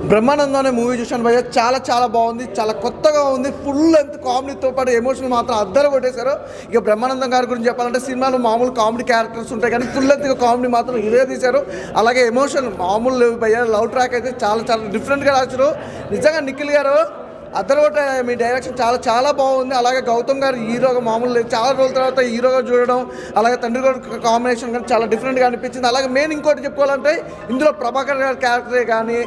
బ్రహ్మానందం అనే మూవీ చూశాను భయ్య. చాలా చాలా బాగుంది, చాలా కొత్తగా ఉంది. ఫుల్ లెంత్ కామెడీతో పాటు ఎమోషనల్ మాత్రం అద్దరు కొట్టేశారు. ఇక బ్రహ్మానందం గారి గురించి చెప్పాలంటే సినిమాలో మామూలు కామెడీ క్యారెక్టర్స్ ఉంటాయి కానీ ఫుల్ లెంత్గా కామెడీ మాత్రం ఇదే తీశారు. అలాగే ఎమోషన్ మామూలు లేవు భయ్య. లవ్ ట్రాక్ అయితే చాలా చాలా డిఫరెంట్గా రాశారు. నిజంగా నిఖిల్ గారు అద్దరగొట్ట మీ డైరెక్షన్ చాలా చాలా బాగుంది. అలాగే గౌతమ్ గారు హీరోగా మామూలు లేదు, చాలా రోజుల తర్వాత హీరోగా చూడడం, అలాగే తండ్రి గారు కాంబినేషన్ కానీ చాలా డిఫరెంట్గా అనిపించింది. అలాగే మెయిన్ ఇంకోటి చెప్పుకోవాలంటే ఇందులో ప్రభాకర్ గారి క్యారెక్టరే కానీ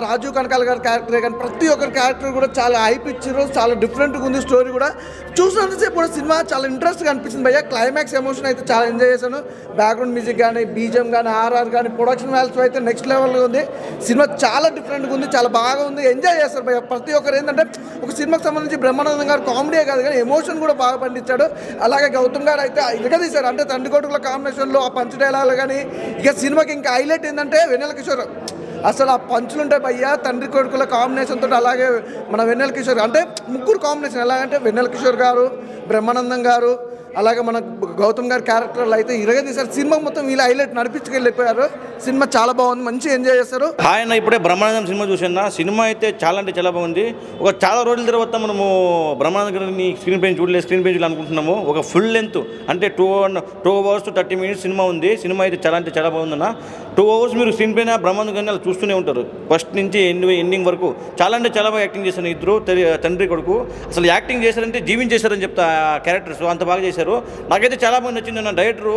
రాజీవ్ కనకాల గారి క్యారెక్టరే కానీ ప్రతి ఒక్కరి క్యారెక్టర్ కూడా చాలా హైప్ ఇచ్చారు. చాలా డిఫరెంట్గా ఉంది స్టోరీ కూడా. చూసినంతసేపు కూడా సినిమా చాలా ఇంట్రెస్ట్గా అనిపించింది భయ్య. క్లైమాక్స్ ఎమోషన్ అయితే చాలా ఎంజాయ్ చేశాను. బ్యాక్గ్రౌండ్ మ్యూజిక్ కానీ బీజిఎం కానీ ఆర్ఆర్ కానీ ప్రొడక్షన్ వాల్యూస్ అయితే నెక్స్ట్ లెవెల్గా ఉంది. సినిమా చాలా డిఫరెంట్గా ఉంది, చాలా బాగా ఉంది. ఎంజాయ్ చేస్తారు భయ్య ప్రతి ఒక్కరు. ఏంటంటే ఒక సినిమాకి సంబంధించి బ్రహ్మానందం గారు కామెడీ కాదు కానీ ఎమోషన్ కూడా బాగా పండించాడు. అలాగే గౌతమ్ గారు అయితే ఇరగదీశారు. అంటే తండ్రి కొడుకుల కాంబినేషన్లో ఆ పంచ్ డైలాగులు కానీ ఇక సినిమాకి ఇంకా హైలైట్ ఏంటంటే వెన్నెల కిషోర్. అసలు ఆ పంచులు ఉంటాయి భయ్య తండ్రి కొడుకుల కాంబినేషన్ తోటి. అలాగే మన వెన్నెల కిషోర్ అంటే ముగ్గురు కాంబినేషన్ ఎలాగంటే వెన్నెల కిషోర్ గారు, బ్రహ్మానందం గారు, అలాగే మన గౌతమ్ గారి క్యారెక్టర్లు అయితే ఇరగదీశారు. సినిమా మొత్తం వీళ్ళు హైలైట్ నడిపించుకెళ్ళిపోయారు. సినిమా చాలా బాగుంది, మంచిగా ఎంజాయ్ చేస్తారు. ఆయన ఇప్పుడే బ్రహ్మానందం సినిమా చూసాను. సినిమా అయితే చాలా అంటే చాలా బాగుంది. ఒక చాలా రోజుల తర్వాత మనము బ్రహ్మానందం గారిని స్క్రీన్ పైన చూడలేదు, స్క్రీన్ పైన చూడాలనుకుంటున్నాము. ఒక ఫుల్ లెంత్ అంటే 2 hours 30 minutes సినిమా ఉంది. సినిమా అయితే చాలా అంటే చాలా బాగుందన్న. 2 hours మీరు స్క్రీన్ పైన బ్రహ్మానందం గారిని అలా చూస్తూనే ఉంటారు. ఫస్ట్ నుంచి ఎండింగ్ వరకు చాలా అంటే చాలా బాగా యాక్టింగ్ చేశారు ఇద్దరు తండ్రి కొడుకు. అసలు యాక్టింగ్ చేశారంటే జీవించేశారని చెప్తా క్యారెక్టర్స్ అంత బాగా చేశారు. నాకైతే చాలా బాగా నచ్చింది. నా డైరెక్టరు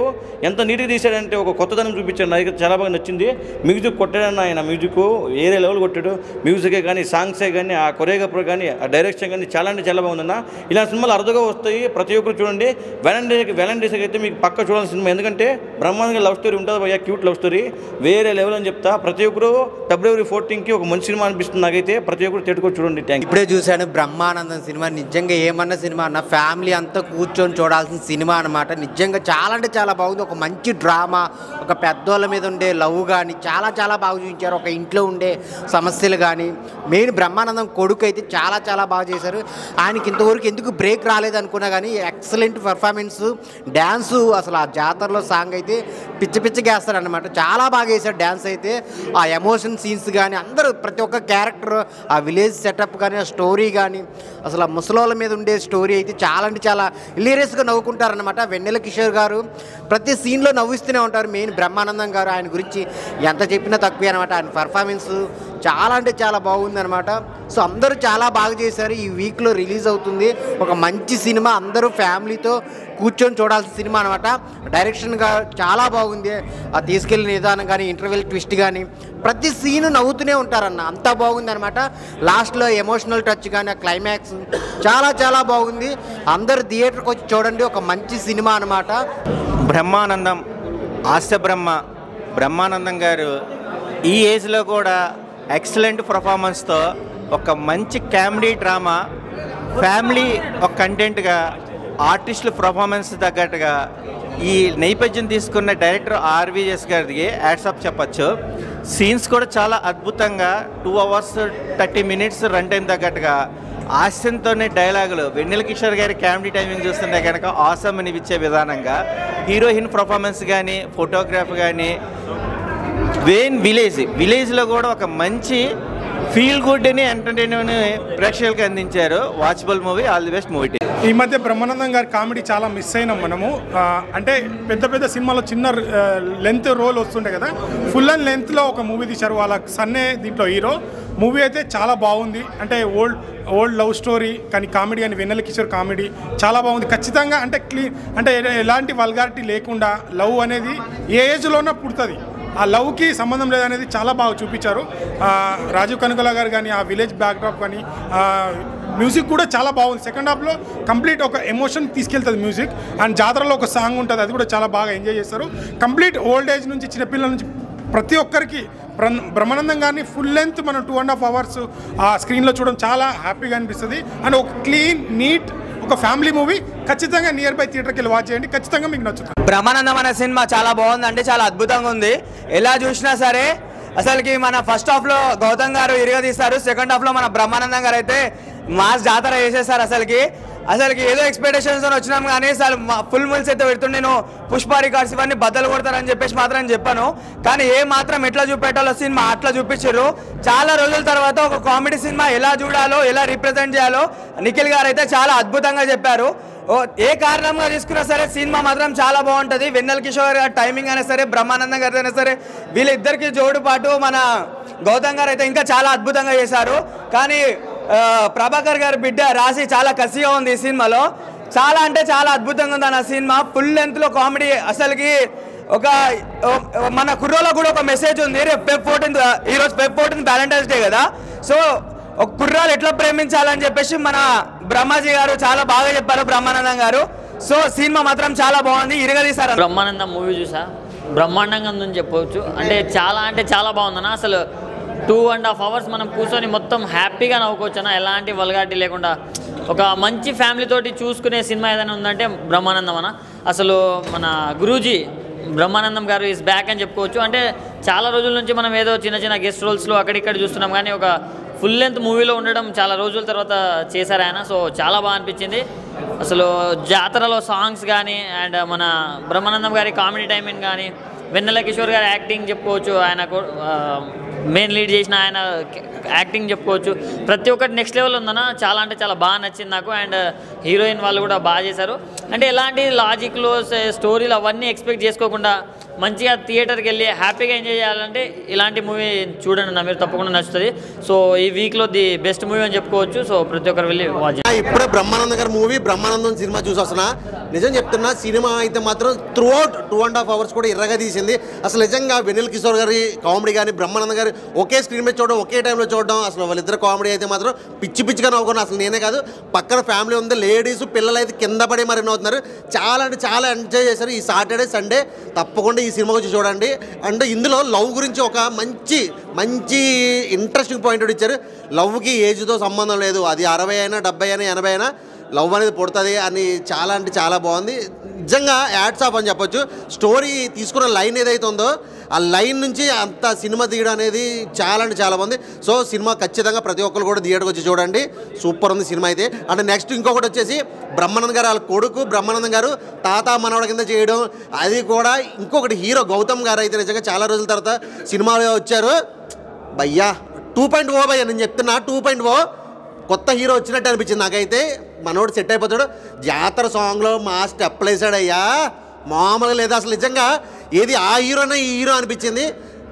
ఎంత నీట్గా తీశాడంటే ఒక కొత్తదనం చూపించాడు. నాకైతే చాలా బాగా నచ్చింది. మ్యూజిక్ కొట్టాడన్న ఆయన, మ్యూజిక్ వేరే లెవెల్ కొట్టాడు. మ్యూజికే కానీ సాంగ్సే కానీ ఆ కొరియోగ్రాఫర్ కానీ ఆ డైరెక్షన్ కానీ చాలా అంటే చాలా బాగుందన్న. ఇలా సినిమాలు అరుదుగా వస్తాయి, ప్రతి ఒక్కరు చూడండి. వ్యాలంటైన్స్కి అయితే మీకు పక్క చూడాల్సిన సినిమా. ఎందుకంటే బ్రహ్మాండంగా లవ్ స్టోరీ ఉంటుంది భయ్య, క్యూట్ లవ్ స్టోరీ వేరే లెవెల్ అని చెప్తా. ప్రతి ఒక్కరు February 14కి ఒక మంచి సినిమా అనిపిస్తుంది నాకైతే. ప్రతి ఒక్కరు తిట్టుకొని చూడండి. Thank you. ఇప్పుడే చూశాను బ్రహ్మానందం సినిమా. నిజంగా ఏమన్నా సినిమా అన్న ఫ్యామిలీ అంతా కూర్చొని చూడాల్సిన సినిమా అనమాట. నిజంగా చాలా అంటే చాలా బాగుంది. ఒక మంచి డ్రామా, ఒక పెద్దోళ్ళ మీద ఉండే లవ్ కానీ చాలా చాలా బాగా చూపించారు. ఒక ఇంట్లో ఉండే సమస్యలు కానీ మెయిన్ బ్రహ్మానందం కొడుకు అయితే చాలా చాలా బాగా చేశారు. ఆయనకి ఇంతవరకు ఎందుకు బ్రేక్ రాలేదు అనుకున్నా కానీ ఎక్సలెంట్ పర్ఫార్మెన్స్, డ్యాన్సు, అసలు ఆ జాతరలో సాంగ్ అయితే పిచ్చి పిచ్చిగా వేస్తాడు అనమాట. చాలా బాగా వేశాడు డ్యాన్స్ అయితే. ఆ ఎమోషన్ సీన్స్ కానీ అందరూ ప్రతి ఒక్క క్యారెక్టర్, ఆ విలేజ్ సెటప్ కానీ ఆ స్టోరీ కానీ అసలు ఆ ముసలోళ్ళ మీద ఉండే స్టోరీ అయితే చాలా అంటే చాలా హిలేరియస్గా నవ్వుకుంటారనమాట. వెన్నెల కిషోర్ గారు ప్రతి సీన్లో నవ్విస్తూనే ఉంటారు. మెయిన్ బ్రహ్మానందం గారు ఆయన గురించి ఎంత చెప్పినా తక్కువే అనమాట. ఆయన పర్ఫార్మెన్స్ చాలా అంటే చాలా బాగుంది అనమాట. సో అందరూ చాలా బాగా చేశారు. ఈ వీక్లో రిలీజ్ అవుతుంది ఒక మంచి సినిమా. అందరూ ఫ్యామిలీతో కూర్చొని చూడాల్సిన సినిమా అనమాట. డైరెక్షన్గా చాలా బాగుంది. ఆ తీసుకెళ్ళిన విధానం కానీ ఇంటర్వెల్ ట్విస్ట్ కానీ ప్రతి సీను నవ్వుతూనే ఉంటారన్న, అంతా బాగుంది అనమాట. లాస్ట్లో ఎమోషనల్ టచ్ కానీ ఆ క్లైమాక్స్ చాలా చాలా బాగుంది. అందరు థియేటర్కి వచ్చి చూడండి, ఒక మంచి సినిమా అనమాట. బ్రహ్మానందం హాస్య బ్రహ్మానందం గారు ఈ ఏజ్లో కూడా ఎక్సలెంట్ పర్ఫార్మెన్స్తో ఒక మంచి కామెడీ డ్రామా, ఫ్యామిలీ ఒక కంటెంట్గా, ఆర్టిస్టుల పర్ఫార్మెన్స్ తగ్గట్టుగా ఈ నేపథ్యం తీసుకున్న డైరెక్టర్ RVS గారికి హ్యాట్సాప్ చెప్పచ్చు. సీన్స్ కూడా చాలా అద్భుతంగా 2 hours 30 minutes రన్ టైం తగ్గట్టుగా హాస్యంతోనే డైలాగులు, వెన్నెల కిషోర్ గారి కామెడీ టైమింగ్ చూస్తుంటే కనుక ఆసమ్ అనిపించే విధానంగా హీరోయిన్ పర్ఫార్మెన్స్ కానీ ఫోటోగ్రాఫ్ కానీ విలేజ్లో కూడా ఒక మంచి ఫీల్ గుడ్ అని ఎంటర్టైన్మెంట్ ప్రేక్షకులకు అందించారు. Watchable movie. All the best movie. ఈ మధ్య బ్రహ్మానందం గారి కామెడీ చాలా మిస్ అయినాం మనము. అంటే పెద్ద పెద్ద సినిమాలో చిన్న లెంత్ రోల్ వస్తుండే కదా, ఫుల్ అండ్ లెంత్లో ఒక మూవీ తీశారు. వాళ్ళ సన్నే దీంట్లో హీరో. మూవీ అయితే చాలా బాగుంది. అంటే ఓల్డ్ లవ్ స్టోరీ కానీ కామెడీ అని వెన్నెల కిషోర్ కామెడీ చాలా బాగుంది. ఖచ్చితంగా అంటే అంటే ఎలాంటి వల్గారిటీ లేకుండా లవ్ అనేది ఏ ఏజ్లోనే పుడుతుంది, ఆ లవ్కి సంబంధం లేదనేది చాలా బాగా చూపించారు. రాజీవ్ కనకాల గారు కానీ ఆ విలేజ్ బ్యాక్డ్రాప్ కానీ మ్యూజిక్ కూడా చాలా బాగుంది. సెకండ్ హాఫ్లో కంప్లీట్ ఒక ఎమోషన్ తీసుకెళ్తుంది మ్యూజిక్. అండ్ జాతరలో ఒక సాంగ్ ఉంటుంది, అది కూడా చాలా బాగా ఎంజాయ్ చేస్తారు. కంప్లీట్ ఓల్డ్ ఏజ్ నుంచి చిన్నపిల్లల నుంచి ప్రతి ఒక్కరికి బ్రహ్మానందం గారిని ఫుల్ లెంత్ మనం 2.5 hours ఆ స్క్రీన్లో చూడడం చాలా హ్యాపీగా అనిపిస్తుంది. అండ్ ఒక క్లీన్ నీట్ ఒక ఫ్యామిలీ మూవీ. ఖచ్చితంగా నియర్ బై థియేటర్కి వెళ్ళి వాచ్ చేయండి, ఖచ్చితంగా మీకు నచ్చుతుంది. బ్రహ్మానందం అనే సినిమా చాలా బాగుందండి, చాలా అద్భుతంగా ఉంది. ఎలా చూసినా సరే అసలుకి మన ఫస్ట్ హాఫ్లో గౌతమ్ గారు ఇరగదీస్తారు, సెకండ్ హాఫ్లో మన బ్రహ్మానందం గారు అయితే మాస్ జాతర చేసేస్తారు. అసలుకి అసలుకి ఏదో ఎక్స్పెక్టేషన్స్ వచ్చినాం కానీ అసలు ఫుల్ ముల్స్ అయితే పెడుతుండే నేను పుష్ప రికార్డ్స్ ఇవన్నీ బద్దలు కొడతారని చెప్పేసి మాత్రం చెప్పాను. కానీ ఏ మాత్రం ఎట్లా చూపెట్టాలో సినిమా అట్లా చూపించారు. చాలా రోజుల తర్వాత ఒక కామెడీ సినిమా ఎలా చూడాలో ఎలా రిప్రజెంట్ చేయాలో నిఖిల్ గారు అయితే చాలా అద్భుతంగా చెప్పారు. ఏ కారణంగా తీసుకున్నా సరే సినిమా మాత్రం చాలా బాగుంటుంది. వెన్నెల కిషోర్ గారి టైమింగ్ అయినా సరే, బ్రహ్మానందం గారి అయినా సరే, వీళ్ళిద్దరికి జోడు పాటు మన గౌతమ్ గారు అయితే ఇంకా చాలా అద్భుతంగా చేశారు. కానీ ప్రభాకర్ గారి బిడ్డ రాశి చాలా కసిగా ఉంది ఈ సినిమాలో. చాలా అంటే చాలా అద్భుతంగా ఉంది అన్న సినిమా. ఫుల్ లెంత్లో కామెడీ. అసలుకి ఒక మన కుర్రోలో కూడా ఒక మెసేజ్ ఉంది. రేపు Feb 14 ఈరోజు Feb 14 వ్యాలంటైన్స్ డే కదా. సో ఒక కుర్రాలు ఎట్లా ప్రేమించాలని చెప్పేసి మన బ్రహ్మాజీ గారు చాలా బాగా చెప్పారు, బ్రహ్మానందం గారు. సో సినిమా మాత్రం చాలా బాగుంది, ఇరగదీశారు. బ్రహ్మానందం మూవీ చూసా, బ్రహ్మాండంగా ఉందని చెప్పవచ్చు. అంటే చాలా బాగుందన్న. అసలు 2.5 hours మనం కూర్చొని మొత్తం హ్యాపీగా నవ్వుకోవచ్చున్నా, ఎలాంటి వల్గాటి లేకుండా ఒక మంచి ఫ్యామిలీతోటి చూసుకునే సినిమా ఏదైనా ఉందంటే బ్రహ్మానందం అన్న. అసలు మన గురూజీ బ్రహ్మానందం గారు ఈజ్ బ్యాక్ అని చెప్పుకోవచ్చు. అంటే చాలా రోజుల నుంచి మనం ఏదో చిన్న గెస్ట్ రోల్స్లో అక్కడిక్కడ చూస్తున్నాం, కానీ ఒక ఫుల్ లెంత్ మూవీలో ఉండడం చాలా రోజుల తర్వాత చేశారు ఆయన. సో చాలా బాగా అనిపించింది. అసలు జాతరలో సాంగ్స్ కానీ అండ్ మన బ్రహ్మానందం గారి కామెడీ టైమింగ్ కానీ, వెన్నెల కిషోర్ గారి యాక్టింగ్ చెప్పుకోవచ్చు, ఆయన మెయిన్ లీడ్ చేసిన ఆయన యాక్టింగ్ చెప్పుకోవచ్చు. ప్రతి ఒక్కటి నెక్స్ట్ లెవెల్ ఉందన్న. చాలా అంటే చాలా బాగా నచ్చింది నాకు. అండ్ హీరోయిన్ వాళ్ళు కూడా బాగా చేశారు. అంటే ఎలాంటి లాజిక్లో స్టోరీలు అవన్నీ ఎక్స్పెక్ట్ చేసుకోకుండా మంచిగా థియేటర్కి వెళ్ళి హ్యాపీగా ఎంజాయ్ చేయాలంటే ఇలాంటి మూవీ చూడండి నా, మీరు తప్పకుండా నచ్చుతుంది. సో ఈ వీక్లో ది బెస్ట్ మూవీ అని చెప్పుకోవచ్చు. సో ప్రతి ఒక్కరు వెళ్ళి వాచ్. ఇప్పుడే బ్రహ్మానందం గారి మూవీ బ్రహ్మానందం సినిమా చూసి వస్తున్నా. నిజం చెప్తున్నా, సినిమా అయితే మాత్రం త్రూఅవుట్ 2.5 hours కూడా ఇర్రగా తీసింది. అసలు నిజంగా వెన్నెల కిషోర్ గారి కామెడీ కానీ, బ్రహ్మానందం గారి ఒకే స్క్రీన్ మీద చూడడం, ఒకే టైంలో చూడడం, అసలు వాళ్ళిద్దరు కామెడీ అయితే మాత్రం పిచ్చిగా నవ్వుకున్నాను. అసలు నేనే కాదు, పక్కన ఫ్యామిలీ ఉంది, లేడీస్ పిల్లలు అయితే కింద పడి మరి నవ్వుతున్నారు. చాలా అంటే చాలా ఎంజాయ్ చేశారు. ఈ సాటర్డే సండే తప్పకుండా ఈ సినిమా వచ్చి చూడండి. అండ్ ఇందులో లవ్ గురించి ఒక మంచి ఇంట్రెస్టింగ్ పాయింట్ ఇచ్చారు. లవ్కి ఏజ్తో సంబంధం లేదు, అది 60 అయినా 70 అయినా 80 అయినా లవ్ అనేది పుడుతుంది అని చాలా అంటే చాలా బాగుంది. నిజంగా యాడ్స్ ఆఫ్ అని చెప్పొచ్చు. స్టోరీ తీసుకున్న లైన్ ఏదైతే ఉందో ఆ లైన్ నుంచి అంత సినిమా తీయడం అనేది చాలా అంటే చాలా బాగుంది. సో సినిమా ఖచ్చితంగా ప్రతి ఒక్కరు కూడా థియేటర్కి వచ్చి చూడండి. సూపర్ ఉంది సినిమా అయితే. అండ్ నెక్స్ట్ ఇంకొకటి వచ్చేసి బ్రహ్మానందం గారు వాళ్ళ కొడుకు బ్రహ్మానందం గారు తాత మనవడ కింద చేయడం, అది కూడా ఇంకొకటి హీరో గౌతమ్ గారు అయితే నిజంగా చాలా రోజుల తర్వాత సినిమాలో వచ్చారు. భయ్యా 2.0 భయ్యా, నేను చెప్తున్నా 2.0 కొత్త హీరో వచ్చినట్టు అనిపించింది నాకైతే. మనోడు సెట్ అయిపోతాడు. జాతర సాంగ్లో మా స్టెప్లు వేసాడయ్యా, మామూలుగా లేదా అసలు. నిజంగా ఏది ఆ హీరోనే ఈ హీరో అనిపించింది.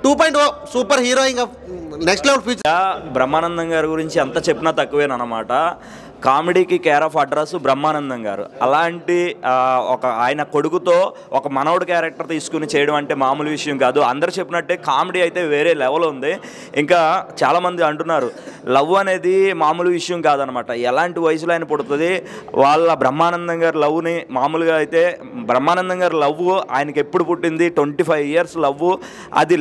2.0 సూపర్ హీరో, ఇంకా నెక్స్ట్ లెవెల్ ఫ్యూచర్. బ్రహ్మానందం గారి గురించి ఎంత చెప్పినా తక్కువేనమాట. కామెడీకి కేర్ ఆఫ్ అడ్రస్ బ్రహ్మానందం గారు. అలాంటి ఆయన కొడుకుతో ఒక మనవడు క్యారెక్టర్ తీసుకుని చేయడం అంటే మామూలు విషయం కాదు. అందరు చెప్పినట్టే కామెడీ అయితే వేరే లెవెల్ ఉంది. ఇంకా చాలామంది అంటున్నారు లవ్ అనేది మామూలు విషయం కాదనమాట. ఎలాంటి వయసులో ఆయన పుడుతుంది. వాళ్ళ బ్రహ్మానందం గారి లవ్ని మామూలుగా అయితే బ్రహ్మానందం గారి లవ్ ఆయనకి ఎప్పుడు పుట్టింది, 25 years లవ్, అది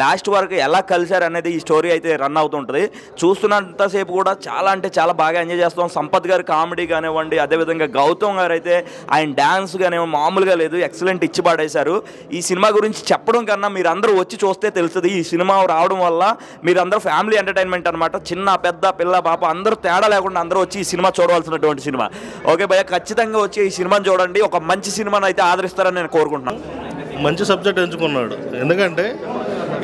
లాస్ట్ వరకు ఎలా కలిశారు అనేది ఈ స్టోరీ అయితే రన్ అవుతుంటుంది. చూస్తున్నంతసేపు కూడా చాలా అంటే చాలా బాగా ఎంజాయ్ చేస్తాం. సంపత్ గారి కామెడీ కానివ్వండి, అదేవిధంగా గౌతమ్ గారు అయితే ఆయన డ్యాన్స్ కానివ్వండి మామూలుగా లేదు, ఎక్సలెంట్ ఇచ్చి పాడేశారు. ఈ సినిమా గురించి చెప్పడం కన్నా మీరందరూ వచ్చి చూస్తే తెలుస్తుంది. ఈ సినిమా రావడం వల్ల మీరందరూ ఫ్యామిలీ ఎంటర్టైన్మెంట్ అనమాట. చిన్న పెద్ద పిల్ల పాప అందరూ తేడా లేకుండా అందరూ వచ్చి ఈ సినిమా చూడవలసినటువంటి సినిమా. ఓకే భయ్య, ఖచ్చితంగా వచ్చి ఈ సినిమాని చూడండి. ఒక మంచి సినిమాని అయితే ఆదరిస్తారని నేను కోరుకుంటున్నాను. మంచి సబ్జెక్ట్ ఎంచుకున్నాడు. ఎందుకంటే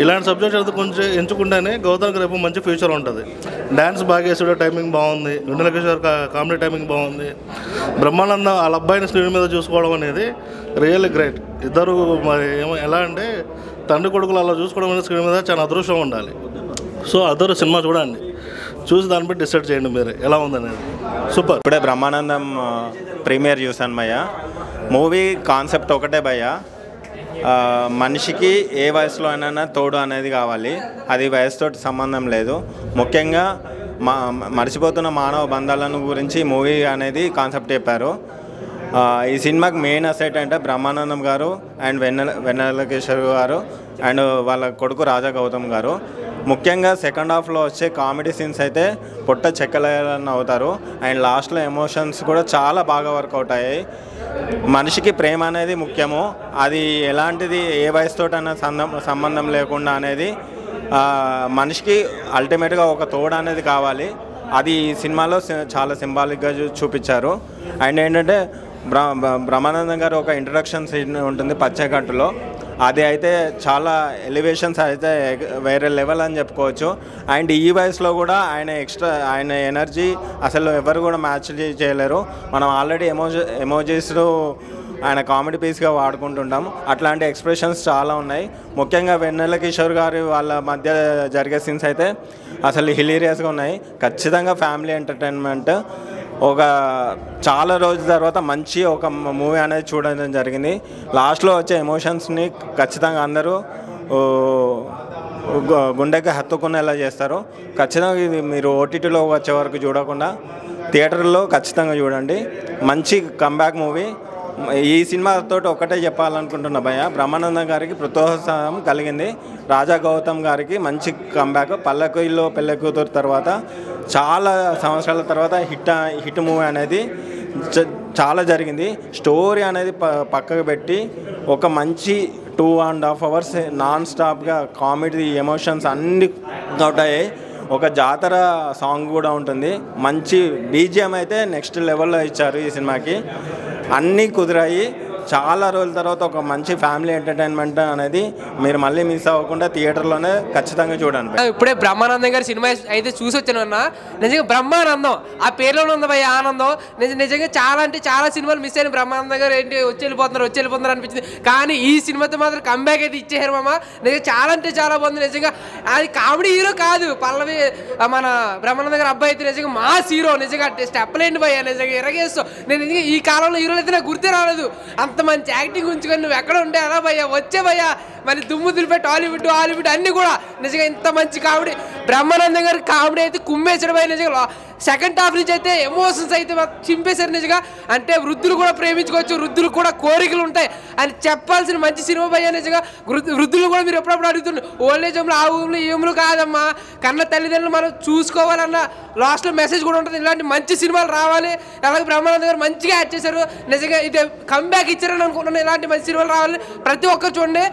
ఇలాంటి సబ్జెక్ట్ అయితే కొంచెం ఎంచుకుంటేనే గౌతమ్కి రేపు మంచి ఫ్యూచర్ ఉంటుంది. డ్యాన్స్ బాగా వేసాడు, టైమింగ్ బాగుంది. వెన్నెల కిషోర్ కామెడీ టైమింగ్ బాగుంది. బ్రహ్మానందం వాళ్ళ అబ్బాయిని స్క్రీన్ మీద చూసుకోవడం అనేది రియల్లీ గ్రేట్. ఇద్దరు మరి ఎలా అంటే తండ్రి కొడుకులు అలా చూసుకోవడం అనేది స్క్రీన్ మీద చాలా అదృష్టం ఉండాలి. సో అదరు సినిమా చూడండి, చూసి దాన్ని బట్టి డిసైడ్ చేయండి మీరు ఎలా ఉందనేది. సూపర్. ఇప్పుడే బ్రహ్మానందం ప్రీమియర్ చూశాను భయ్య. మూవీ కాన్సెప్ట్ ఒకటే భయ్య, మనిషికి ఏ వయసులో అయినా తోడు అనేది కావాలి. అది వయసుతో సంబంధం లేదు. ముఖ్యంగా మర్చిపోతున్న మానవ బంధాలను గురించి మూవీ అనేది కాన్సెప్ట్ చెప్పారు. ఈ సినిమాకి మెయిన్ అసెట్ అంటే బ్రహ్మానందం గారు అండ్ వెన్నెల కిషోర్ గారు అండ్ వాళ్ళ కొడుకు రాజా గౌతమ్ గారు. ముఖ్యంగా సెకండ్ హాఫ్లో వచ్చే కామెడీ సీన్స్ అయితే పొట్ట చెక్కలేని అవుతారు. అండ్ లాస్ట్లో ఎమోషన్స్ కూడా చాలా బాగా వర్కౌట్ అయ్యాయి. మనిషికి ప్రేమ అనేది ముఖ్యము. అది ఎలాంటిది ఏ వయసుతోటైనా సంబంధం లేకుండా అనేది మనిషికి అల్టిమేట్గా ఒక తోడు అనేది కావాలి. అది ఈ సినిమాలో చాలా సింబాలిక్గా చూపించారు. అండ్ ఏంటంటే బ్రహ్మానందం గారు ఒక ఇంట్రడక్షన్ సీన్ ఉంటుంది పచ్చగట్టులో, అది అయితే చాలా ఎలివేషన్స్ అయితే వేరే లెవెల్ అని చెప్పుకోవచ్చు. అండ్ ఈ వయసులో కూడా ఆయన ఎనర్జీ అసలు ఎవరు కూడా మ్యాచ్ చేయలేరు. మనం ఆల్రెడీ ఎమోజీస్ ఆయన కామెడీ పీస్గా వాడుకుంటుంటాం. అట్లాంటి ఎక్స్ప్రెషన్స్ చాలా ఉన్నాయి. ముఖ్యంగా వెన్నెల కిషోర్ గారి వాళ్ళ మధ్య జరిగే సీన్స్ అయితే అసలు హిలీరియస్గా ఉన్నాయి. ఖచ్చితంగా ఫ్యామిలీ ఎంటర్టైన్మెంట్. ఒక చాలా రోజుల తర్వాత మంచి ఒక మూవీ అనేది చూడడం జరిగింది. లాస్ట్లో వచ్చే ఎమోషన్స్ని ఖచ్చితంగా అందరూ గుండెకి హత్తుకునేలా చేస్తారు. ఖచ్చితంగా ఇది మీరు ఓటీటీలో వచ్చే వరకు చూడకుండా థియేటర్లో ఖచ్చితంగా చూడండి. మంచి కంబ్యాక్ మూవీ. ఈ సినిమాతో ఒకటే చెప్పాలనుకుంటున్నా భయ్య, బ్రహ్మానందం గారికి ప్రోత్సాహం కలిగింది. రాజా గౌతమ్ గారికి మంచి కంబ్యాక్. పల్లకిలో పెళ్ళికూతురు తర్వాత చాలా సంవత్సరాల తర్వాత హిట్ మూవీ అనేది చాలా జరిగింది. స్టోరీ అనేది పక్కకు పెట్టి ఒక మంచి 2.5 hours నాన్ స్టాప్గా కామెడీ ఎమోషన్స్ అన్ని ఉంటాయి. ఒక జాతర సాంగ్ కూడా ఉంటుంది. మంచి బీజిఎం అయితే నెక్స్ట్ లెవెల్లో ఇచ్చారు ఈ సినిమాకి. అన్నీ కుదిరాయి. చాలా రోజుల తర్వాత ఒక మంచి ఫ్యామిలీ ఎంటర్టైన్మెంట్ అనేది మీరు మళ్ళీ మిస్ అవ్వకుండా థియేటర్లోనే ఖచ్చితంగా చూడండి. ఇప్పుడే బ్రహ్మానందం గారి సినిమా అయితే చూసి వచ్చాను అన్న. నిజంగా బ్రహ్మానందం ఆ పేరులోనే ఉంది భయ ఆనందం. నిజంగా చాలా అంటే చాలా సినిమాలు మిస్ అయిన బ్రహ్మానందం గారు ఏంటి వచ్చి వెళ్ళిపోతున్నారు అనిపించింది. కానీ ఈ సినిమాతో మాత్రం కంబ్యాక్ అయితే ఇచ్చేసారు మామ. నిజంగా చాలా అంటే చాలా బాగుంది. నిజంగా అది కామెడీ హీరో కాదు, పల్లవి మన బ్రహ్మానందం గారు అబ్బాయి అయితే నిజంగా మాస్ హీరో. నిజంగా స్టెప్ లేండి భయ, నిజంగా ఎరగేస్తావు. నేను నిజంగా ఈ కాలంలో హీరోలు అయితే నాకు గుర్తే రాలేదు. అంత మంచి యాక్టింగ్ ఉంచుకొని నువ్వు ఎక్కడ ఉంటే అలా భయ్యా వచ్చే భయ్యా. మరి దుమ్ము దులిపెట్టి హాలీవుడ్ అన్నీ కూడా నిజంగా ఇంత మంచి కామెడీ. బ్రహ్మానందం గారి కామెడీ అయితే కుమ్మేసాడు భయ. నిజంగా సెకండ్ హాఫ్ నుంచి అయితే ఎమోషన్స్ అయితే చింపేశారు నిజంగా. అంటే వృద్ధులు కూడా ప్రేమించుకోవచ్చు, వృద్ధులు కూడా కోరికలు ఉంటాయి అని చెప్పాల్సిన మంచి సినిమా భయ్యా. నిజంగా వృద్ధులు కూడా మీరు ఎప్పుడప్పుడు అడుగుతున్నారు ఓల్డేజ్ హోమ్లో ఆ ఊళ్ళు ఈ ఊళ్ళు కాదమ్మా, కన్న తల్లిదండ్రులు మనం చూసుకోవాలన్న లాస్ట్లో మెసేజ్ కూడా ఉంటుంది. ఇలాంటి మంచి సినిమాలు రావాలి. అలాగే బ్రహ్మానందం గారు మంచిగా యాడ్ చేశారు. నిజంగా ఇది కంబ్యాక్ ఇచ్చారని అనుకుంటున్నాను. ఇలాంటి మంచి సినిమాలు రావాలి. ప్రతి ఒక్కరు చూడండి,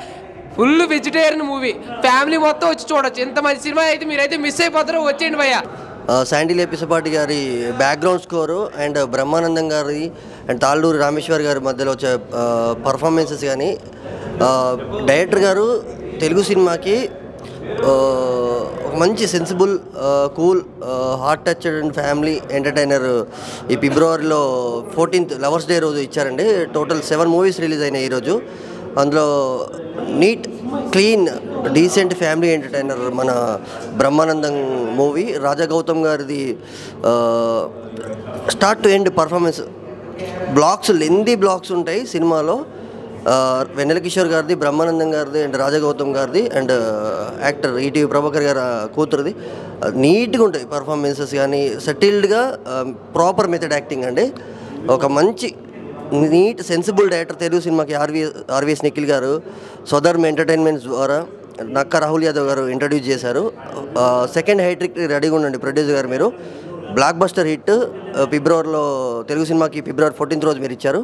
ఫుల్ వెజిటేరియన్ మూవీ, ఫ్యామిలీ మొత్తం వచ్చి చూడొచ్చు. ఇంత మంచి సినిమా అయితే మీరైతే మిస్ అయిపోతారో వచ్చేయండి భయ్యా. శాండిలే పిసపాటి గారి బ్యాక్గ్రౌండ్ స్కోరు అండ్ బ్రహ్మానందం గారి అండ్ తాళ్ళూరి రామేశ్వర్ గారి మధ్యలో వచ్చే పర్ఫార్మెన్సెస్ కానీ, డైరెక్టర్ గారు తెలుగు సినిమాకి ఒక మంచి sensible cool heart touched and family entertainer ఈ ఫిబ్రవరిలో 14th లవర్స్ డే రోజు ఇచ్చారండి. టోటల్ 7 మూవీస్ రిలీజ్ అయినాయి ఈరోజు. అందులో neat clean decent family entertainer మన బ్రహ్మానందం మూవీ. రాజా గౌతమ్ గారిది స్టార్ట్ టు ఎండ్ పర్ఫార్మెన్స్ లెందీ బ్లాక్స్ ఉంటాయి సినిమాలో. వెన్నెల కిషోర్ గారిది, బ్రహ్మానందం గారిది అండ్ రాజా గౌతమ్ గారిది అండ్ యాక్టర్ ఈటీవీ ప్రభాకర్ గారి కూతురుది నీట్గా ఉంటాయి పర్ఫార్మెన్సెస్ కానీ. సెటిల్డ్గా ప్రాపర్ మెథడ్ యాక్టింగ్ అండి. ఒక మంచి నీట్ సెన్సిబుల్ డైరెక్టర్ తెలుగు సినిమాకి ఆర్వీఎస్ నిఖిల్ గారు స్వధర్మ ఎంటర్టైన్మెంట్స్ ద్వారా నక్క రాహుల్ యాదవ్ గారు ఇంట్రడ్యూస్ చేశారు. సెకండ్ హైట్రిక్ రెడీగా ఉండండి ప్రొడ్యూసర్ గారు. మీరు బ్లాక్ బస్టర్ హిట్ ఫిబ్రవరిలో తెలుగు సినిమాకి ఫిబ్రవరి 14th రోజు మీరు ఇచ్చారు.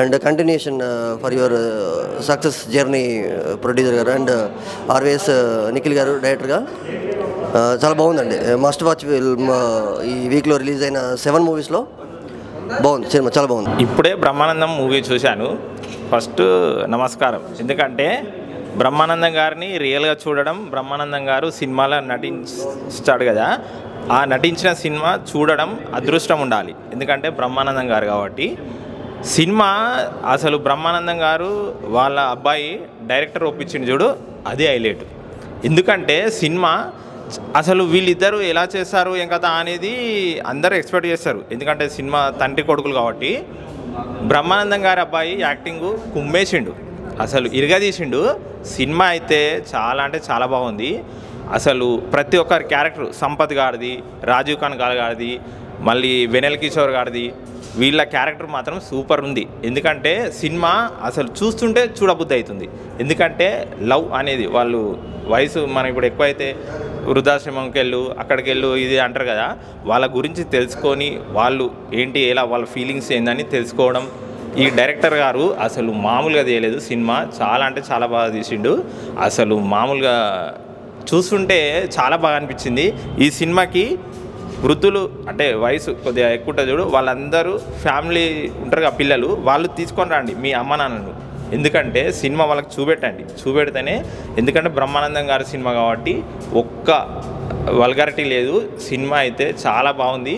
And continuation for your success journey producer గారు అండ్ ఆర్వీఎస్ నిఖిల్ గారు డైరెక్టర్గా. చాలా బాగుందండి. Must watch film. ఈ వీక్లో రిలీజ్ అయిన 7 మూవీస్లో బాగుంది సినిమా, చాలా బాగుంది. ఇప్పుడే బ్రహ్మానందం మూవీ చూశాను. ఫస్ట్ నమస్కారం. ఎందుకంటే బ్రహ్మానందం గారిని రియల్గా చూడడం, బ్రహ్మానందం గారు సినిమాలో నటించాడు కదా, ఆ నటించిన సినిమా చూడడం అదృష్టం ఉండాలి. ఎందుకంటే బ్రహ్మానందం గారు కాబట్టి సినిమా అసలు బ్రహ్మానందం గారు వాళ్ళ అబ్బాయి డైరెక్టర్ ఒప్పించింది చూడు, అది హైలైట్. ఎందుకంటే సినిమా అసలు వీళ్ళిద్దరూ ఎలా చేస్తారు ఏం కదా అనేది అందరూ ఎక్స్పెక్ట్ చేస్తారు. ఎందుకంటే సినిమా తండ్రి కొడుకులు కాబట్టి. బ్రహ్మానందం గారి అబ్బాయి యాక్టింగ్ కుమ్మేసిండు, అసలు ఇరగదీసిండు. సినిమా అయితే చాలా అంటే చాలా బాగుంది. అసలు ప్రతి ఒక్కరి క్యారెక్టర్, సంపత్ గారిది, రాజీవ్ ఖాన్ గారిది, మళ్ళీ వెనెల్ కిషోర్ గారిది, వీళ్ళ క్యారెక్టర్ మాత్రం సూపర్ ఉంది. ఎందుకంటే సినిమా అసలు చూస్తుంటే చూడబుద్ధి అవుతుంది. ఎందుకంటే లవ్ అనేది వాళ్ళు వయసు మనం ఇప్పుడు ఎక్కువైతే వృద్ధాశ్రమంకి వెళ్ళు అక్కడికి వెళ్ళు ఇది అంటారు కదా, వాళ్ళ గురించి తెలుసుకొని వాళ్ళు ఏంటి ఎలా వాళ్ళ ఫీలింగ్స్ ఏందని తెలుసుకోవడం. ఈ డైరెక్టర్ గారు అసలు మామూలుగా తీయలేదు సినిమా, చాలా అంటే చాలా బాగా తీసిండు. అసలు మామూలుగా చూస్తుంటే చాలా బాగా అనిపించింది. ఈ సినిమాకి వృద్ధులు అంటే వయసు కొద్దిగా ఎక్కువ ఉంటుంది చూడు, వాళ్ళందరూ ఫ్యామిలీ ఉంటారు ఆ పిల్లలు, వాళ్ళు తీసుకొని రండి మీ అమ్మ నాన్నను. ఎందుకంటే సినిమా వాళ్ళకి చూపెడితేనే, ఎందుకంటే బ్రహ్మానందం గారి సినిమా కాబట్టి ఒక్క వల్గారిటీ లేదు. సినిమా అయితే చాలా బాగుంది,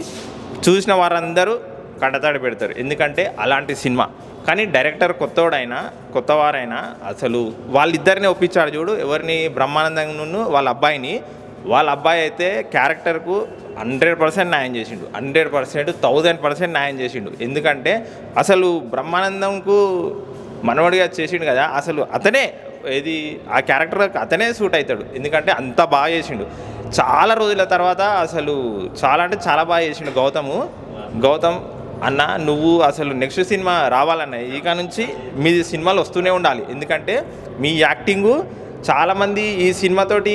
చూసిన వారందరూ కంటతాడి పెడతారు, ఎందుకంటే అలాంటి సినిమా. కానీ డైరెక్టర్ కొత్తవారైనా అసలు వాళ్ళిద్దరిని ఒప్పించాడు చూడు, ఎవరిని, బ్రహ్మానందం వాళ్ళ అబ్బాయి అయితే క్యారెక్టర్కు 100% న్యాయం చేసిండు, 100%, 1000% న్యాయం చేసిండు. ఎందుకంటే అసలు బ్రహ్మానందంకు మనవడిగా చేసిండు కదా, అసలు అతనే ఆ క్యారెక్టర్ అతనే సూట్ అవుతాడు, ఎందుకంటే అంత బాగా చేసిండు. చాలా రోజుల తర్వాత అసలు చాలా అంటే చాలా బాగా చేసిండు గౌతమ్ అన్న. నువ్వు అసలు నెక్స్ట్ సినిమా రావాలన్న, ఇక నుంచి మీ సినిమాలు వస్తూనే ఉండాలి, ఎందుకంటే మీ యాక్టింగు చాలామంది ఈ సినిమాతోటి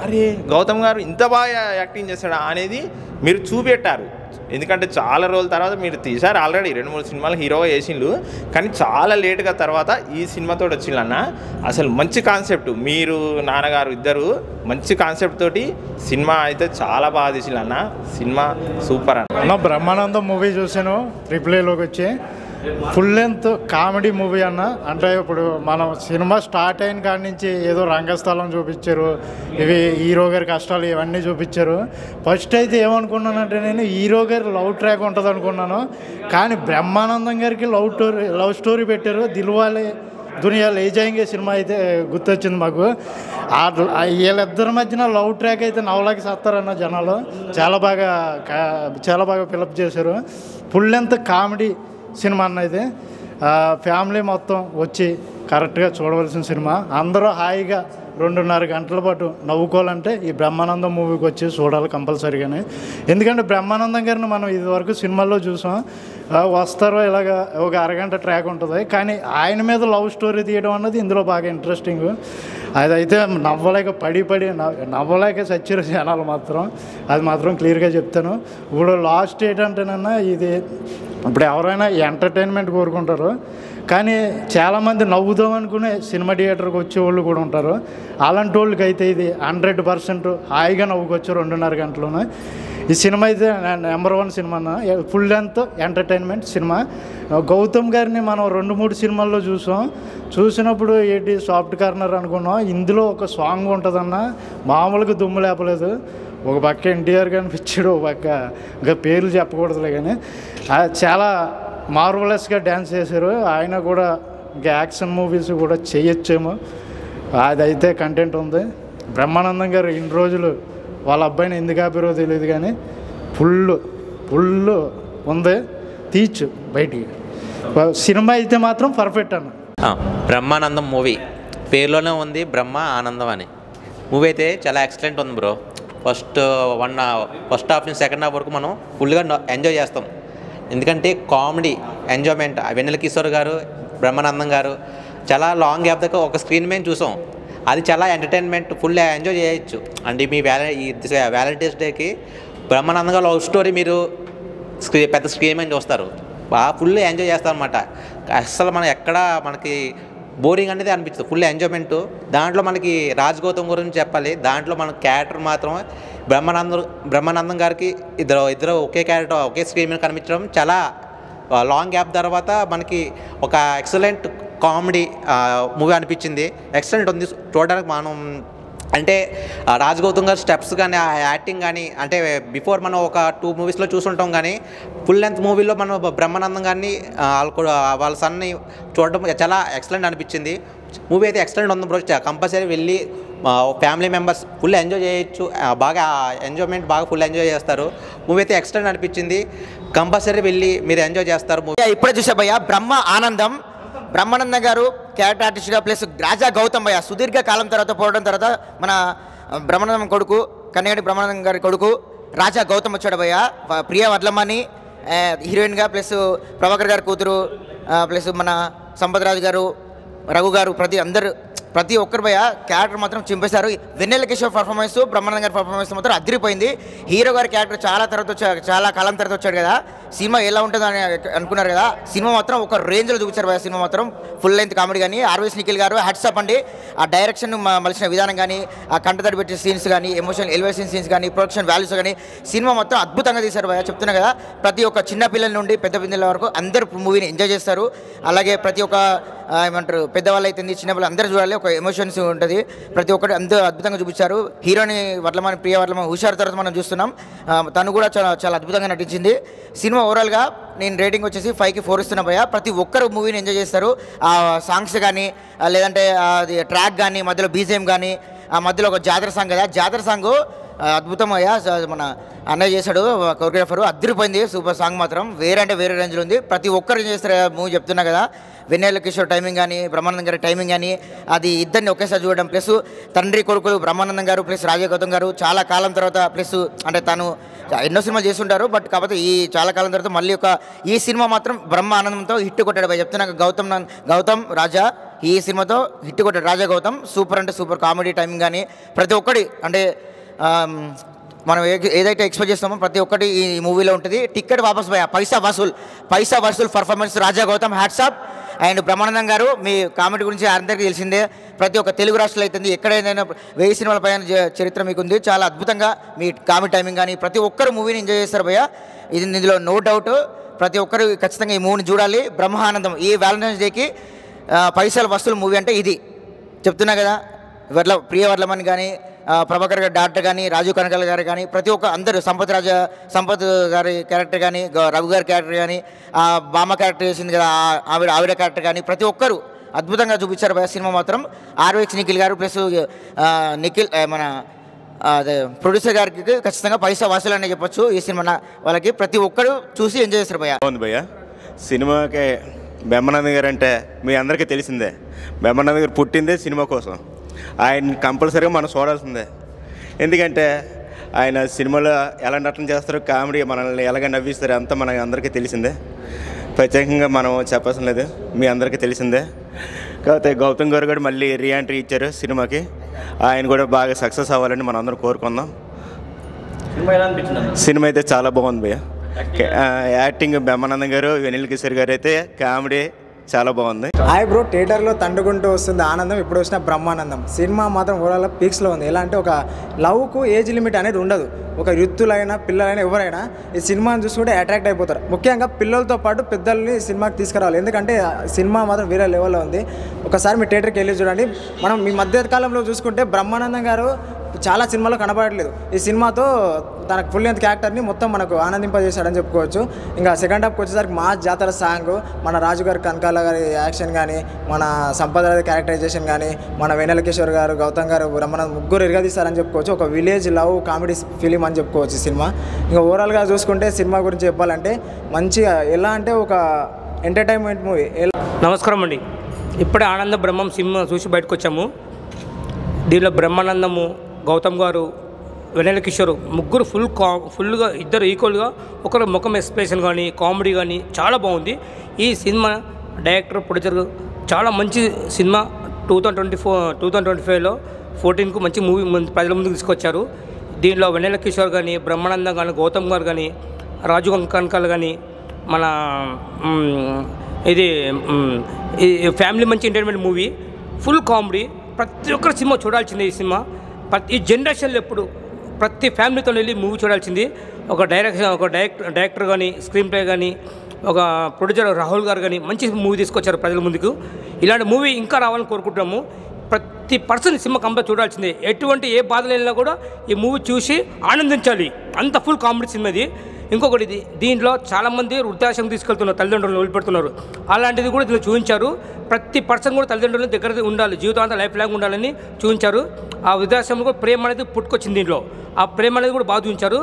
అరే గౌతమ్ గారు ఇంత బాగా యాక్టింగ్ చేస్తాడా అనేది మీరు చూపెట్టారు. ఎందుకంటే చాలా రోజుల తర్వాత మీరు తీశారు, ఆల్రెడీ 2-3 సినిమాలు హీరోగా చేసిండు, కానీ చాలా లేటుగా తర్వాత ఈ సినిమాతో వచ్చిందన్న. అసలు మంచి కాన్సెప్ట్, మీరు నాన్నగారు ఇద్దరు మంచి కాన్సెప్ట్ తోటి సినిమా అయితే చాలా బాగా తీసిందన్న. సినిమా సూపర్ అన్న. బ్రహ్మానందం మూవీ చూసాను రిప్లేలోకి వచ్చి, ఫుల్ లెంత్ కామెడీ మూవీ అన్న. అంటే ఇప్పుడు మనం సినిమా స్టార్ట్ అయిన కాడి నుంచి ఏదో రంగస్థలం చూపించారు, ఇవి హీరో గారి కష్టాలు ఇవన్నీ చూపించారు. ఫస్ట్ అయితే ఏమనుకున్నానంటే నేను హీరో గారి లవ్ ట్రాక్ ఉంటుంది అనుకున్నాను, కానీ బ్రహ్మానందం గారికి లవ్ స్టోరీ పెట్టారు. దిల్వాలే దునియా లే జాయింగే సినిమా అయితే గుర్తొచ్చింది మాకు. వీళ్ళిద్దరి మధ్యన లవ్ ట్రాక్ అయితే నవలాకి సత్తారన్న జనాలు చాలా బాగా ఫిలప్ చేశారు. ఫుల్ లెంత్ కామెడీ సినిమా అన్నది ఫ్యామిలీ మొత్తం వచ్చి కరెక్ట్గా చూడవలసిన సినిమా. అందరూ హాయిగా 2.5 గంటల పాటు నవ్వుకోవాలంటే ఈ బ్రహ్మానందం మూవీకి వచ్చి చూడాలి కంపల్సరీగానే. ఎందుకంటే బ్రహ్మానందం గారిని మనం ఇదివరకు సినిమాల్లో చూసాం, వస్తారో ఇలాగ ఒక అరగంట ట్రాక్ ఉంటుంది, కానీ ఆయన మీద లవ్ స్టోరీ తీయడం అన్నది ఇందులో బాగా ఇంట్రెస్టింగ్. అదైతే నవ్వలేక చచ్చారు జనాలు మాత్రం, అది మాత్రం క్లియర్గా చెప్తాను. ఇప్పుడు లాస్ట్ ఏంటంటేనన్నా ఇది, ఇప్పుడు ఎవరైనా ఎంటర్టైన్మెంట్ కోరుకుంటారు, కానీ చాలామంది నవ్వుదాం అనుకునే సినిమా థియేటర్కి వచ్చేవాళ్ళు కూడా ఉంటారు. అలాంటి వాళ్ళకి అయితే ఇది 100% హాయిగా నవ్వుకొచ్చు 2.5 గంటలోనే. ఈ సినిమా అయితే నెంబర్ 1 సినిమా అన్న, ఫుల్ లెంత్ ఎంటర్టైన్మెంట్ సినిమా. గౌతమ్ గారిని మనం 2-3 సినిమాల్లో చూసినప్పుడు ఏంటి సాఫ్ట్ కార్నర్ అనుకున్నాం. ఇందులో ఒక సాంగ్ ఉంటుందన్న, మామూలుగా దుమ్ము లేపలేదు. ఒక పక్క ఎన్టీఆర్ కనిపించాడు, ఒక పక్క ఇంకా పేర్లు చెప్పకూడదులే, కానీ చాలా మార్వలస్గా డ్యాన్స్ చేశారు. ఆయన కూడా ఇంకా యాక్షన్ మూవీస్ కూడా చేయొచ్చేమో, అదైతే కంటెంట్ ఉంది. బ్రహ్మానందం గారు ఇన్ని రోజులు వాళ్ళ అబ్బాయిని ఎందుకు ఆపారో తెలియదు, కానీ ఫుల్ ఉంది, తీర్చు బయటికి. సినిమా అయితే మాత్రం పర్ఫెక్ట్ అన్న. బ్రహ్మానందం మూవీ పేరులోనే ఉంది బ్రహ్మ ఆనందం అని. మూవీ అయితే చాలా ఎక్సలెంట్ ఉంది బ్రో. ఫస్ట్ హాఫ్ నుంచి సెకండ్ హాఫ్ వరకు మనం ఫుల్గా ఎంజాయ్ చేస్తాం, ఎందుకంటే కామెడీ ఎంజాయ్మెంట్. వెన్నెల కిషోర్ గారు, బ్రహ్మానందం గారు చాలా లాంగ్ గ్యాప్ దాకా ఒక స్క్రీన్ మీద చూసాం, అది చాలా ఎంటర్టైన్మెంట్, ఫుల్ ఎంజాయ్ చేయొచ్చు. అంటే మీ వ్యాలంటైన్స్ డేకి బ్రహ్మానందం గారు లవ్ స్టోరీ మీరు పెద్ద స్క్రీన్ మీద చూస్తారు, బాగా ఫుల్ ఎంజాయ్ చేస్తారు అనమాట. అసలు మనం ఎక్కడ మనకి బోరింగ్ అనేది అనిపిస్తుంది, ఫుల్ ఎంజాయ్మెంట్. దాంట్లో మనకి రాజ్ గౌతమ్ గురించి చెప్పాలి, దాంట్లో మన క్యారెక్టర్ మాత్రం బ్రహ్మానందం గారికి ఇద్దరు ఒకే క్యారెక్టర్ ఒకే స్క్రీన్ మీద కనిపించడం చాలా లాంగ్ గ్యాప్ తర్వాత మనకి ఒక ఎక్సలెంట్ కామెడీ మూవీ అనిపించింది. ఎక్సలెంట్ ఉంది చూడడానికి. మనం అంటే రాజ్ గౌతమ్ గారి స్టెప్స్ కానీ ఆ యాక్టింగ్ కానీ, అంటే బిఫోర్ మనం ఒక 2 మూవీస్లో చూసుంటాం, కానీ ఫుల్ లెంత్ మూవీలో మనం బ్రహ్మానందం గారిని వాళ్ళ సన్ని చూడడం చాలా ఎక్సలెంట్ అనిపించింది. మూవీ అయితే ఎక్సలెంట్ ఉంది బ్రో, కంపల్సరీ వెళ్ళి ఫ్యామిలీ మెంబర్స్ ఫుల్ ఎంజాయ్ చేయొచ్చు, బాగా ఎంజాయ్మెంట్ బాగా ఫుల్ ఎంజాయ్ చేస్తారు. మూవీ అయితే ఎక్సలెంట్ అనిపించింది, కంపల్సరీ వెళ్ళి మీరు ఎంజాయ్ చేస్తారు. ఇప్పుడే చూసా భయ్య బ్రహ్మ ఆనందం. బ్రహ్మానంద గారు క్యారెక్టర్ ఆర్టిస్ట్గా ప్లస్ రాజా గౌతమ్ భయ్య సుదీర్ఘ కాలం తర్వాత పోవడం తర్వాత మన బ్రహ్మానందం కొడుకు కన్నగడి బ్రహ్మానందం గారి కొడుకు రాజా గౌతమ్ వచ్చాడు భయ్య. ప్రియా వడ్లమ్మని హీరోయిన్గా, ప్లస్ ప్రభాకర్ గారి కూతురు, ప్లస్ మన సంపత్ రాజు గారు, రఘు గారు, ప్రతి అందరు ప్రతి ఒక్కరి భయ క్యారెక్టర్ మాత్రం చింపేశారు. వెన్నెల కిషోర్ పర్ఫార్మెన్స్, బ్రహ్మానందం గారి పర్ఫార్మెన్స్ మాత్రం అదిరిపోయింది. హీరో గారి క్యారెక్టర్ చాలా కాలం తర్వాత వచ్చాడు కదా, సినిమా ఎలా ఉంటుందో అని అనుకున్నారు కదా, సినిమా మాత్రం ఒక రేంజ్లో చూపించారు భయ. సినిమా మాత్రం ఫుల్ లెంత్ కామెడీ కానీ, ఆర్వీఎస్ నిఖిల్ గారు హ్యాట్సాప్ అండి. ఆ డైరెక్షన్ మలిచిన విధానం కానీ, ఆ కంటతడి పెట్టే సీన్స్ కానీ, ఎమోషనల్ ఎలివేషన్ సీన్స్ కానీ, ప్రొడక్షన్ వాల్యూస్ కానీ, సినిమా మొత్తం అద్భుతంగా తీశారు భయ. చెప్తున్నా కదా, ప్రతి ఒక్క చిన్న పిల్లల నుండి పెద్ద పిల్లల వరకు అందరూ మూవీని ఎంజాయ్ చేస్తారు. అలాగే ప్రతి ఒక్క ఏమంటారు పెద్దవాళ్ళు అయితే చిన్నపిల్లలు అందరూ చూడాలి, ఒక ఎమోషన్స్ ఉంటుంది. ప్రతి ఒక్కటి అందరూ అద్భుతంగా చూపించారు. హీరోని ప్రియ వర్లమాన్ హుషారు తర్వాత మనం చూస్తున్నాం, తను కూడా చాలా అద్భుతంగా నటించింది. సినిమా ఓవరాల్గా నేను రేటింగ్ వచ్చేసి 5కి 4 ఇస్తున్నా భయ. ప్రతి ఒక్కరు మూవీని ఎంజాయ్ చేస్తారు. ఆ సాంగ్స్ కానీ, లేదంటే అది ట్రాక్ కానీ, మధ్యలో బీజిఎం కానీ, ఆ మధ్యలో ఒక జాతర సాంగ్ కదా, జాతర సాంగ్ అద్భుతమయ్యా. మన అన్నయ్య చేశాడు కొరియోగ్రాఫరు, అదిరిపోయింది. సూపర్ సాంగ్ మాత్రం వేరే రేంజ్లో ఉంది. ప్రతి ఒక్కరు ఎంజాయ్ చేస్తారు మూవీ. చెప్తున్నా కదా, వెన్నెల కిషోర్ టైమింగ్ కానీ, బ్రహ్మానందం గారి టైమింగ్ కానీ, అది ఇద్దరిని ఒకేసారి చూడడం, ప్లస్ తండ్రి కొడుకులు బ్రహ్మానందం గారు ప్లస్ రాజా గౌతమ్ గారు చాలా కాలం తర్వాత, ప్లస్ అంటే తను ఎన్నో సినిమాలు చేస్తుంటారు, బట్ కాకపోతే ఈ చాలా కాలం తర్వాత మళ్ళీ ఈ సినిమా మాత్రం బ్రహ్మ ఆనందంతో హిట్ కొట్టాడు భయ. చెప్తున్నా గౌతమ్ రాజా ఈ సినిమాతో హిట్ కొట్టాడు. రాజా గౌతమ్ సూపర్ అంటే సూపర్. కామెడీ టైమింగ్ కానీ ప్రతి ఒక్కటి అంటే మనం ఏదైతే ఎక్స్పెక్ట్ చేస్తామో ప్రతి ఒక్కటి ఈ మూవీలో ఉంటుంది. టికెట్ వాపస్ భయ, పైసా వసూల్ performance Raja Gautam hats off. And Brahmanandam గారు మీ కామెడీ గురించి అందరికీ తెలిసిందే, ప్రతి ఒక్క తెలుగు రాష్ట్రాలు అవుతుంది, ఎక్కడైనా 1000 సినిమాల పైన చరిత్ర మీకుంది. చాలా అద్భుతంగా మీ కామెడీ టైమింగ్ కానీ ప్రతి ఒక్కరు మూవీని ఎంజాయ్ చేస్తారు భయ్య. ఇందులో నో డౌట్. ప్రతి ఒక్కరు ఖచ్చితంగా ఈ మూవీని చూడాలి. బ్రహ్మానందం ఈ వ్యాలంటైన్స్ డేకి పైసలు వసూలు మూవీ అంటే ఇది. చెప్తున్నా కదా, ప్రియ వర్లమన్ కానీ, ప్రభాకర్ గారి డాక్టర్ కానీ, రాజు కనకాల గారు కానీ, ప్రతి ఒక్క అందరూ సంపత్ గారి క్యారెక్టర్ కానీ, రఘు గారి క్యారెక్టర్ కానీ, బామ్మ క్యారెక్టర్ చేసింది కదా ఆవిడ క్యారెక్టర్ కానీ, ప్రతి ఒక్కరు అద్భుతంగా చూపించారు భయ. సినిమా మాత్రం ఆర్వీఎక్స్ నిఖిల్ గారు ప్లస్ నిఖిల్ మన అదే ప్రొడ్యూసర్ గారికి ఖచ్చితంగా పైసా వసూలు అనే చెప్పొచ్చు. ఈ సినిమా వాళ్ళకి ప్రతి ఒక్కరు చూసి ఎంజాయ్ చేస్తారు భయ. బాగుంది భయ్య. సినిమాకి బ్రహ్మానందం గారు అంటే మీ అందరికీ తెలిసిందే. బ్రహ్మానందం గారు పుట్టిందే సినిమా కోసం. ఆయన కంపల్సరీగా మనం చూడాల్సిందే. ఎందుకంటే ఆయన సినిమాలో ఎలా నటన చేస్తారు, కామెడీ మనల్ని ఎలాగ నవ్విస్తారు, అంతా మన అందరికీ తెలిసిందే. ప్రత్యేకంగా మనం చెప్పాల్సిన లేదు, మీ అందరికీ తెలిసిందే. కాకపోతే గౌతమ్ గారు కూడా మళ్ళీ రీఎంట్రీ ఇచ్చారు సినిమాకి. ఆయన కూడా బాగా సక్సెస్ అవ్వాలని మనం అందరం కోరుకుందాం. సినిమా అయితే చాలా బాగుంది భయ్య. యాక్టింగ్ బ్రహ్మానందం గారు, వెన్నెల కిషోర్ గారు అయితే కామెడీ చాలా బాగుంది. హాయ్ బ్రో, థియేటర్లో తండుకుంటూ వస్తుంది ఆనందం. ఇప్పుడు వచ్చిన బ్రహ్మానందం సినిమా మాత్రం ఓవరాల్ పీక్స్లో ఉంది. ఎలా అంటే ఒక లవ్కు ఏజ్ లిమిట్ అనేది ఉండదు. ఒక యూత్లైనా పిల్లలైనా ఎవరైనా ఈ సినిమాని చూసుకుంటే అట్రాక్ట్ అయిపోతారు. ముఖ్యంగా పిల్లలతో పాటు పెద్దల్ని సినిమాకి తీసుకురావాలి. ఎందుకంటే సినిమా మాత్రం వేరే లెవెల్లో ఉంది. ఒకసారి మీ థియేటర్కి వెళ్ళి చూడండి. మనం మీ మధ్య కాలంలో చూసుకుంటే బ్రహ్మానందం గారు చాలా సినిమాలో కనబడట్లేదు. ఈ సినిమాతో తనకు ఫుల్ లెంత్ క్యారెక్టర్ని మొత్తం మనకు ఆనందింపజేశాడని చెప్పుకోవచ్చు. ఇంకా సెకండ్ హాఫ్కి వచ్చేసరికి మా జాతర సాంగ్, మన రాజు గారి కనకాల గారి యాక్షన్ కానీ, మన సంపద క్యారెక్టరైజేషన్ కానీ, మన వెన్నెల కిషోర్ గారు, గౌతమ్ గారు, బ్రహ్మానందం ముగ్గురు ఎరగదీస్తారని చెప్పుకోవచ్చు. ఒక విలేజ్ లవ్ కామెడీ ఫిలిం అని చెప్పుకోవచ్చు ఈ సినిమా. ఇంకా ఓవరాల్గా చూసుకుంటే సినిమా గురించి చెప్పాలంటే మంచిగా ఎలా అంటే ఒక ఎంటర్టైన్మెంట్ మూవీ. నమస్కారం అండి. ఇప్పుడే ఆనంద బ్రహ్మం సినిమా చూసి బయటకు వచ్చాము. దీనిలో బ్రహ్మానందము, గౌతమ్ గారు, వెన్నెల కిషోర్ ముగ్గురు ఫుల్గా ఇద్దరు ఈక్వల్గా ఒకరు ముఖం ఎక్స్ప్రెషన్ కానీ కామెడీ కానీ చాలా బాగుంది. ఈ సినిమా డైరెక్టర్ ప్రొడ్యూసర్ చాలా మంచి సినిమా 2025లో 14కు మంచి మూవీ ప్రజల ముందుకు తీసుకొచ్చారు. దీనిలో వెన్నెల కిషోర్ కానీ, బ్రహ్మానందం కానీ, గౌతమ్ గారు కానీ, రాజు కనకాల కానీ, మన ఇది ఫ్యామిలీ మంచి ఎంటర్టైన్మెంట్ మూవీ, ఫుల్ కామెడీ. ప్రతి ఒక్కరు సినిమా చూడాల్సిందే. ఈ సినిమా ఈ జనరేషన్లో ఎప్పుడు ప్రతి ఫ్యామిలీతో వెళ్ళి మూవీ చూడాల్సింది. ఒక డైరెక్టర్ కానీ, స్క్రీన్ ప్లే కానీ, ఒక ప్రొడ్యూసర్ రాహుల్ గారు కానీ మంచి మూవీ తీసుకొచ్చారు ప్రజల ముందుకు. ఇలాంటి మూవీ ఇంకా రావాలని కోరుకుంటున్నాము. ప్రతి పర్సన్ సినిమా కంపల్సరీ చూడాల్సిందే. ఎటువంటి ఏ బాధలు వెళ్ళినా కూడా ఈ మూవీ చూసి ఆనందించాలి. అంత ఫుల్ కామెడీ సినిమా ఇది. ఇంకొకటి దీంట్లో చాలామంది వృద్ధాశ్రమం తీసుకెళ్తున్నారు, తల్లిదండ్రులను వదిలిపెడుతున్నారు. అలాంటిది కూడా దీనిలో చూపించారు. ప్రతి పర్సన్ కూడా తల్లిదండ్రుల దగ్గర ఉండాలి, జీవితాంతా లైఫ్ లాంగ్ ఉండాలని చూపించారు. ఆ వృద్ధాశ్రమంలో కూడా ప్రేమ అనేది పుట్టుకొచ్చింది. దీంట్లో ఆ ప్రేమ అనేది కూడా బాగా చూపించారు.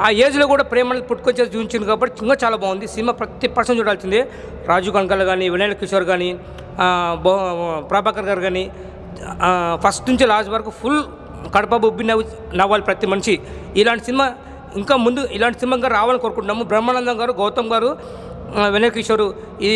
ఆ ఏజ్లో కూడా ప్రేమ అనేది పుట్టుకొచ్చేది చూపించింది కాబట్టి ఇంకా చాలా బాగుంది సినిమా. ప్రతి పర్సన్ చూడాల్సిందే. రాజు కనకాల కానీ, వెన్నెల కిషోర్ కానీ, ప్రభాకర్ గారు కానీ, ఫస్ట్ నుంచి లాస్ట్ వరకు ఫుల్ కడప బొబ్బి నవ్వాలి ప్రతి మనిషి. ఇలాంటి సినిమా ఇంకా ముందు ఇలాంటి సినిమా రావాలని కోరుకుంటున్నాము. బ్రహ్మానందం గారు, గౌతమ్ గారు వెన్నెల కిషోర్ ఈ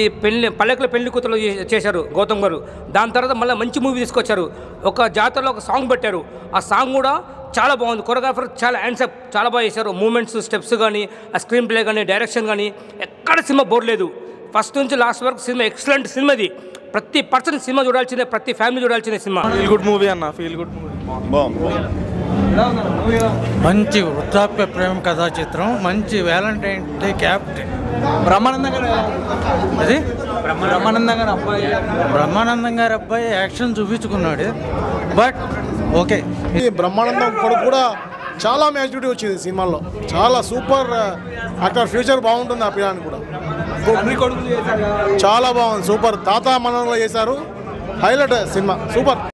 పల్లెకుల పెళ్లి కూతురు చేశారు గౌతమ్ గారు. దాని తర్వాత మళ్ళీ మంచి మూవీ తీసుకొచ్చారు. ఒక జాతరలో ఒక సాంగ్ పెట్టారు. ఆ సాంగ్ కూడా చాలా బాగుంది. కొరియోగ్రాఫర్ చాలా హ్యాండ్సప్, చాలా బాగా చేశారు. మూమెంట్స్, స్టెప్స్ కానీ, ఆ స్క్రీన్ ప్లే కానీ, డైరెక్షన్ కానీ ఎక్కడ సినిమా బోర్ లేదు. ఫస్ట్ నుంచి లాస్ట్ వరకు సినిమా ఎక్సలెంట్ సినిమా. ఇది ప్రతి పర్సన్ సినిమా చూడాల్సిందే, ప్రతి ఫ్యామిలీ చూడాల్సిందే సినిమా. ఫీల్ గుడ్ మూవీ అన్న, ఫీల్ గుడ్ మూవీ. మంచి వృద్ధాప్య ప్రేమ కథా చిత్రం, మంచి వ్యాలంటైన్ డే క్యాప్టెన్. బ్రహ్మానందం గారు అది బ్రహ్మానందం గారి అబ్బాయి యాక్షన్ చూపించుకున్నాడు. బట్ ఓకే, ఈ బ్రహ్మానందం కొడుకు కూడా చాలా మ్యాచ్యూరిటీ వచ్చింది సినిమాలో. చాలా సూపర్ యాక్టర్, ఫ్యూచర్ బాగుంటుంది ఆ పిల్లని కూడా. చాలా బాగుంది, సూపర్. తాత మనలో చేశారు, హైలైట్ సినిమా, సూపర్.